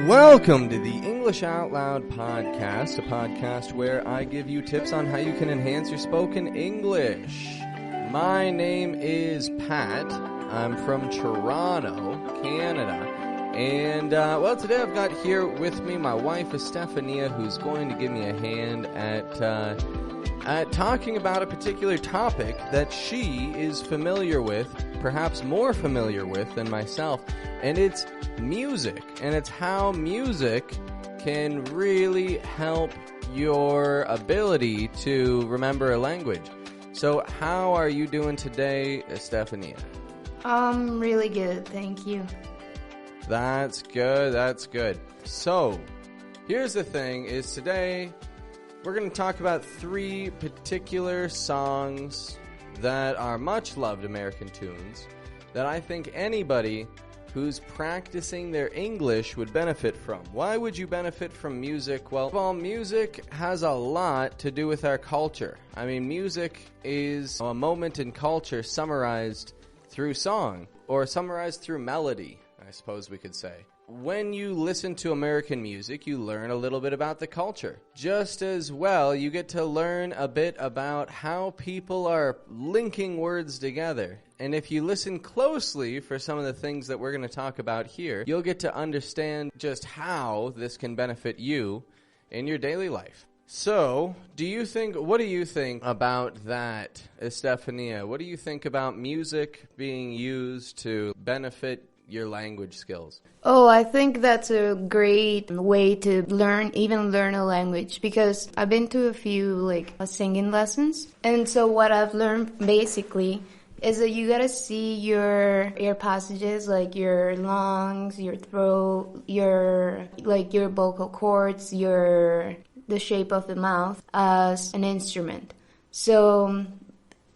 Welcome to the English Out Loud podcast, a podcast where I give you tips on how you can enhance your spoken English. My name is Pat. I'm from Toronto, Canada. And, today I've got here with me my wife, Estefania, who's going to give me a hand at talking about a particular topic that she is familiar with, perhaps more familiar with than myself, and it's music. And it's how music can really help your ability to remember a language. So how are you doing today, Estefania? Really good, thank you. That's good. So, here's the thing, is today we're going to talk about 3 particular songs that are much loved American tunes that I think anybody who's practicing their English would benefit from. Why would you benefit from music? Well, music has a lot to do with our culture. I mean, music is a moment in culture summarized through song, or summarized through melody, I suppose we could say. When you listen to American music, you learn a little bit about the culture. Just as well, you get to learn a bit about how people are linking words together. And if you listen closely for some of the things that we're going to talk about here, you'll get to understand just how this can benefit you in your daily life. So, what do you think about that, Estefania? What do you think about music being used to benefit your language skills? Oh, I think that's a great way to learn a language, because I've been to a few singing lessons. And so what I've learned basically is that you gotta see your passages, like your lungs, your throat, your vocal cords, the shape of the mouth as an instrument. So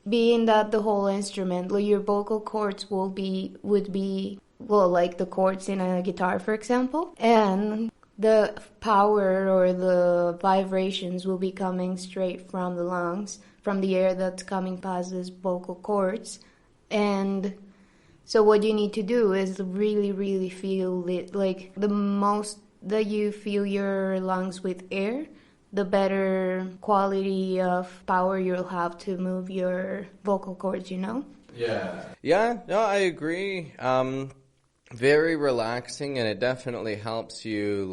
being that the whole instrument, your vocal cords would be like the chords in a guitar, for example, and the power or the vibrations will be coming straight from the lungs, from the air that's coming past these vocal cords. And so what you need to do is really, really feel it. Like, the most that you fill your lungs with air, the better quality of power you'll have to move your vocal cords, Yeah, no, I agree. Very relaxing, and it definitely helps you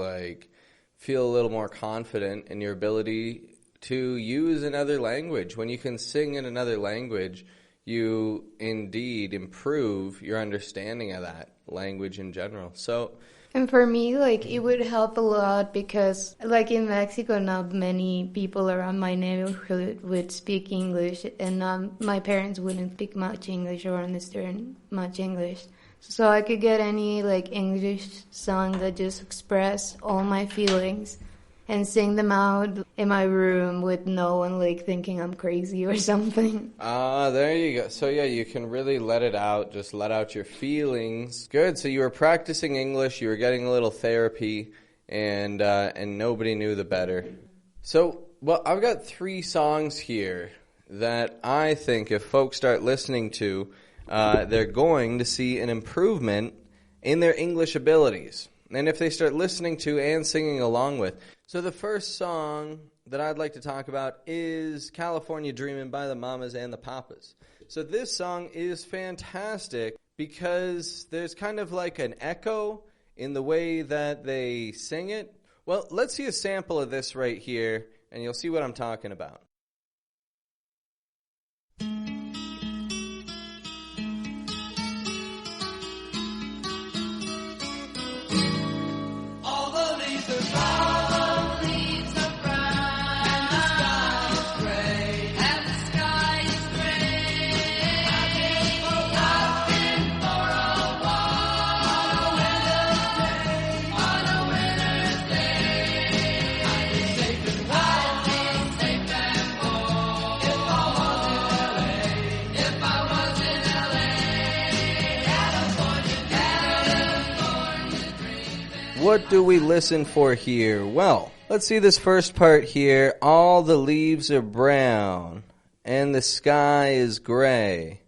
feel a little more confident in your ability to use another language. When you can sing in another language, you indeed improve your understanding of that language in general. So, and for me, it would help a lot because, in Mexico, not many people around my neighborhood would speak English, and my parents wouldn't speak much English or understand much English. So I could get any, English song that just express all my feelings and sing them out in my room with no one, thinking I'm crazy or something. There you go. So, yeah, you can really let it out, just let out your feelings. Good. So you were practicing English, you were getting a little therapy, and nobody knew the better. So, I've got 3 songs here that I think if folks start listening to, they're going to see an improvement in their English abilities. And if they start listening to and singing along with. So the first song that I'd like to talk about is California Dreamin' by the Mamas and the Papas. So this song is fantastic because there's kind of an echo in the way that they sing it. Well, let's see a sample of this right here, and you'll see what I'm talking about. What do we listen for here? Well, let's see this first part here. All the leaves are brown, and the sky is gray.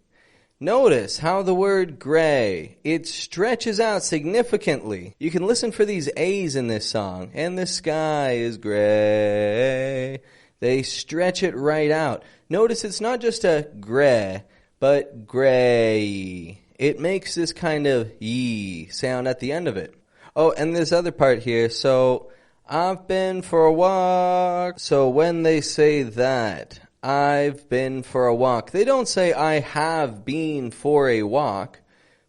Notice how the word gray, it stretches out significantly. You can listen for these A's in this song. And the sky is gray. They stretch it right out. Notice it's not just a gray, but gray. It makes this kind of yee sound at the end of it. Oh, and this other part here. So, I've been for a walk. So when they say that, I've been for a walk, they don't say I have been for a walk,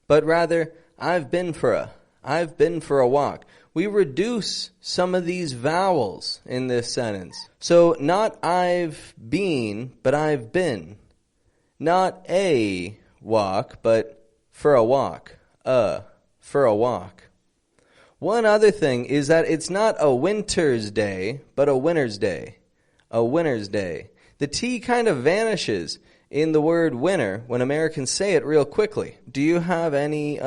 but rather I've been for a walk. We reduce some of these vowels in this sentence. So not I've been, but I've been. Not a walk, but for a walk. For a walk. One other thing is that it's not a winter's day, but a winter's day. A winter's day. The T kind of vanishes in the word winter when Americans say it real quickly. Do you have any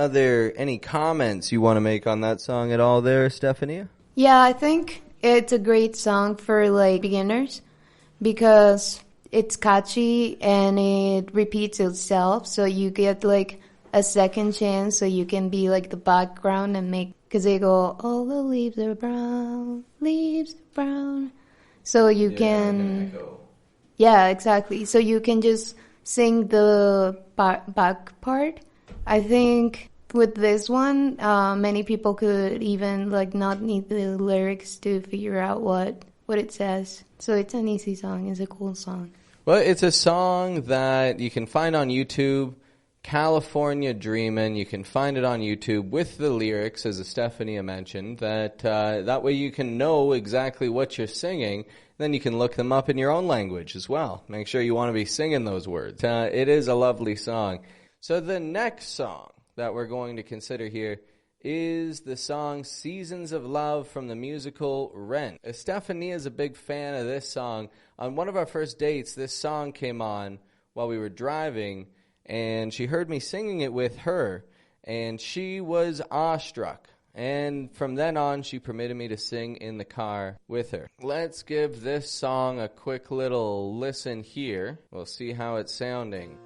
comments you want to make on that song at all there, Estefania? Yeah, I think it's a great song for like beginners because it's catchy and it repeats itself, so you get like a second chance so you can be like the background and make, because they go, all the leaves are brown, leaves are brown. So you can... Yeah, exactly. So you can just sing the back part. I think with this one, many people could even like not need the lyrics to figure out what it says. So it's an easy song. It's a cool song. Well, it's a song that you can find on YouTube, California Dreamin'. You can find it on YouTube with the lyrics, as Estefania mentioned. That way you can know exactly what you're singing. Then you can look them up in your own language as well. Make sure you want to be singing those words. It is a lovely song. So the next song that we're going to consider here is the song Seasons of Love from the musical Rent. Estefania is a big fan of this song. On one of our first dates, this song came on while we were driving, and she heard me singing it with her, and she was awestruck. And from then on, she permitted me to sing in the car with her. Let's give this song a quick little listen here. We'll see how it's sounding.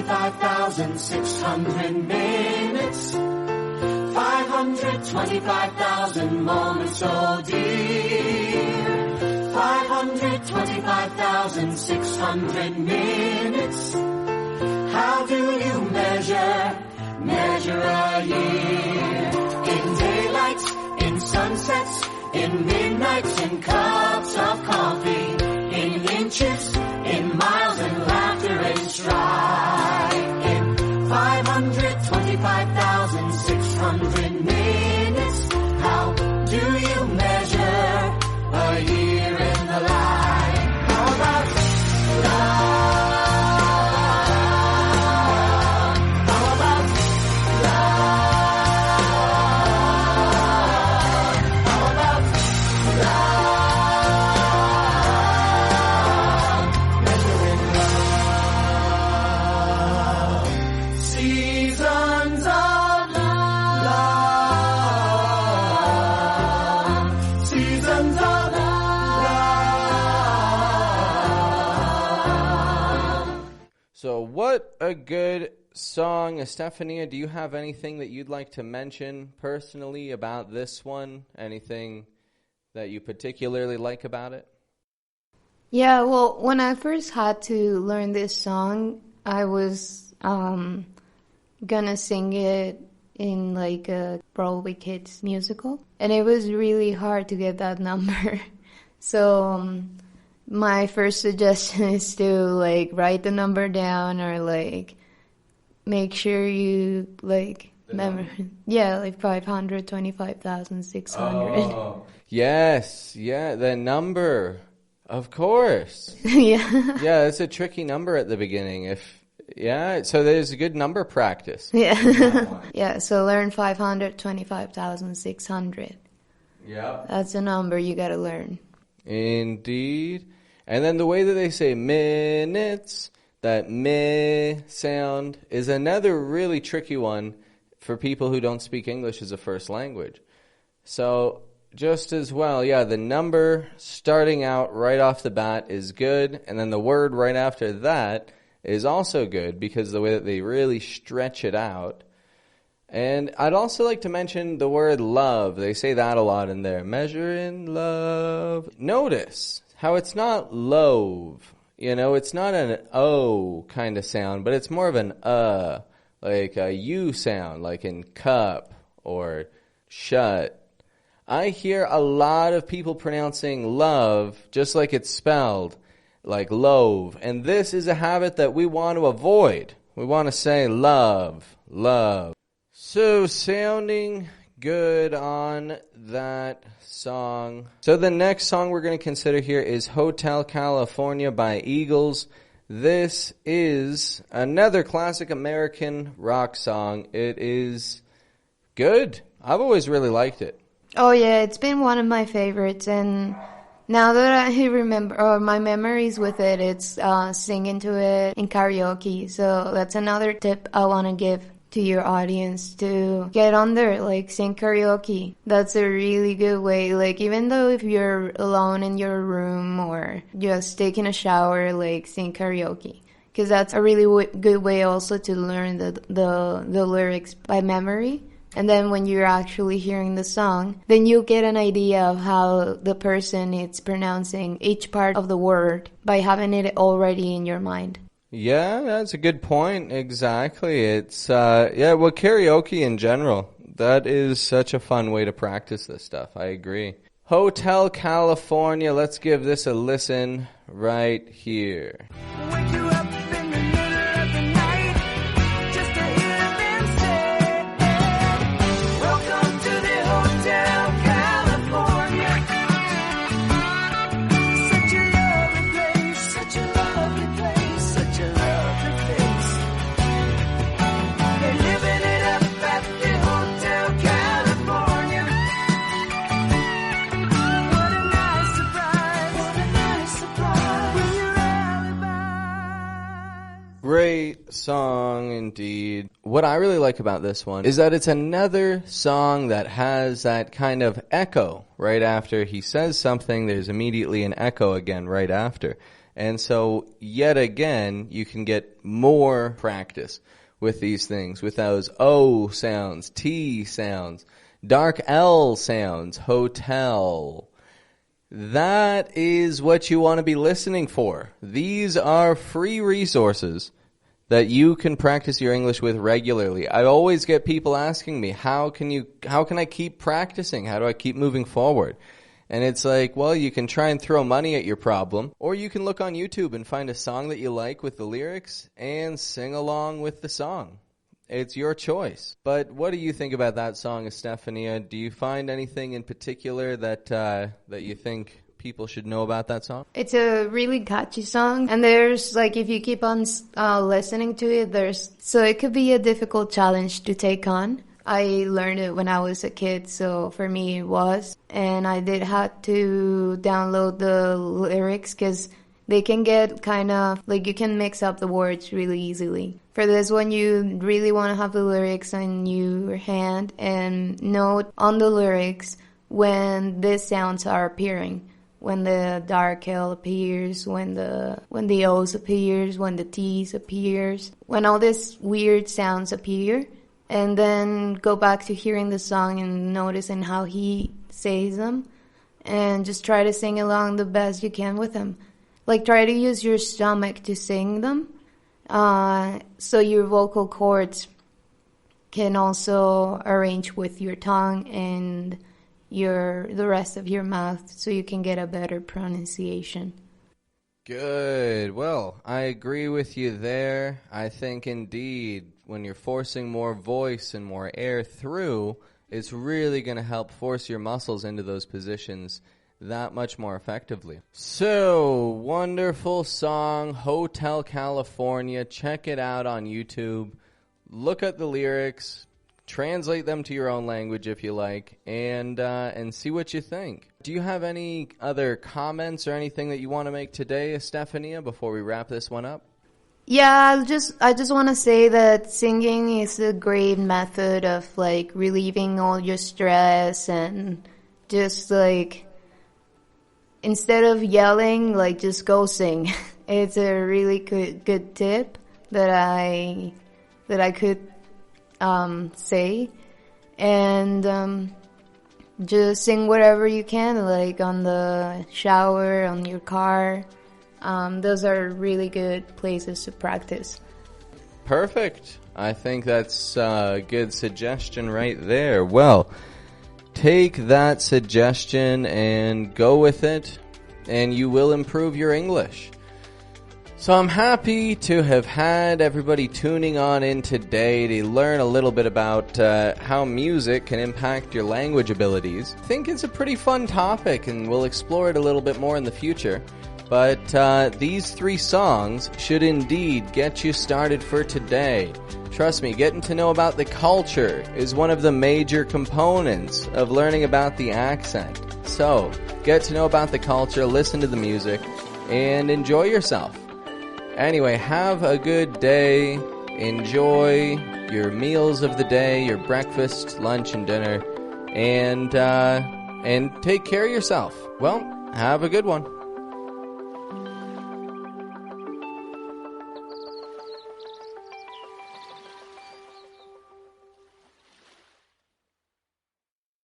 $525,600 minutes, 525,000 moments, oh dear. 525,600 minutes. How do you measure a year? In daylight, in sunsets, in midnights, in cups of coffee, in inches, in miles, and laughter and strife. In 525,600 minutes, how do you measure a year in the life? How about love? How about love? How about love? Measuring love. Seasons of love. Seasons of love. So what a good song. Estefania, do you have anything that you'd like to mention personally about this one? Anything that you particularly like about it? Yeah, well, when I first had to learn this song, I was gonna sing it in like a Broadway Kids musical, and it was really hard to get that number. So my first suggestion is to like write the number down, or like make sure you like like 525,600. Oh, yes, yeah, the number, of course. Yeah. Yeah, it's a tricky number at the beginning. So there's a good number practice. Yeah. Yeah, so learn 525,600. Yeah. That's a number you gotta learn. Indeed. And then the way that they say minutes, that meh sound is another really tricky one for people who don't speak English as a first language. So just as well, yeah, the number starting out right off the bat is good, and then the word right after that is also good because the way that they really stretch it out. And I'd also like to mention the word love. They say that a lot in there. Measure in love. Notice how it's not love. You know, it's not an O kind of sound, but it's more of an like a U sound, like in cup or shut. I hear a lot of people pronouncing love just like it's spelled, like love. And this is a habit that we want to avoid. We want to say love, love. So sounding good on that song. So the next song we're going to consider here is Hotel California by Eagles. This is another classic American rock song. It is good. I've always really liked it. Oh yeah, it's been one of my favorites, and now that I remember, or my memories with it, it's singing to it in karaoke. So that's another tip I want to give to your audience, to get on there, like sing karaoke. That's a really good way. Like even though if you're alone in your room or just taking a shower, like sing karaoke. Because that's a really good way also to learn the lyrics by memory. And then when you're actually hearing the song, then you'll get an idea of how the person is pronouncing each part of the word by having it already in your mind. Yeah, that's a good point. Exactly. It's, well, karaoke in general, that is such a fun way to practice this stuff. I agree. Hotel California, let's give this a listen right here. Wake you up in the middle of the night just to hear them say, welcome to the Hotel California. Such a lovely place, such a lovely place, such a lovely place. They're living it up at the Hotel California. What a nice surprise, what a nice surprise when you're alibis. Great song indeed. What I really like about this one is that it's another song that has that kind of echo right after he says something. There's immediately an echo again right after. And so yet again, you can get more practice with these things, with those O sounds, T sounds, dark L sounds, hotel. That is what you want to be listening for. These are free resources that you can practice your English with regularly. I always get people asking me, how can I keep practicing? How do I keep moving forward? And it's like, well, you can try and throw money at your problem, or you can look on YouTube and find a song that you like with the lyrics and sing along with the song. It's your choice. But what do you think about that song, Estefania? Do you find anything in particular that you think people should know about that song? It's a really catchy song, and there's like, if you keep on listening to it, so it could be a difficult challenge to take on. I learned it when I was a kid, so for me it was, and I did have to download the lyrics because they can get kind of, like, you can mix up the words really easily. For this one, you really want to have the lyrics in your hand and note on the lyrics when these sounds are appearing. When the dark L appears, when the O's appears, when the T's appears, when all these weird sounds appear, and then go back to hearing the song and noticing how he says them, and just try to sing along the best you can with them. Like, try to use your stomach to sing them, so your vocal cords can also arrange with your tongue and the rest of your mouth, so you can get a better pronunciation. Good. Well, I agree with you there. I think indeed when you're forcing more voice and more air through, it's really going to help force your muscles into those positions that much more effectively. So, wonderful song, Hotel California. Check it out on YouTube. Look at the lyrics. translate them to your own language if you like, and see what you think. Do you have any other comments or anything that you want to make today, Estefania, before we wrap this one up? Yeah, I just want to say that singing is a great method of like relieving all your stress and just like instead of yelling, like just go sing. It's a really good tip that I could say, and just sing whatever you can, like on the shower, on your car. Those are really good places to practice. Perfect. I think that's a good suggestion right there. Well, take that suggestion and go with it, and you will improve your English. So I'm happy to have had everybody tuning on in today to learn a little bit about how music can impact your language abilities. I think it's a pretty fun topic, and we'll explore it a little bit more in the future. But these 3 songs should indeed get you started for today. Trust me, getting to know about the culture is one of the major components of learning about the accent. So, get to know about the culture, listen to the music, and enjoy yourself. Anyway, have a good day. Enjoy your meals of the day, your breakfast, lunch, and dinner, and take care of yourself. Well, have a good one.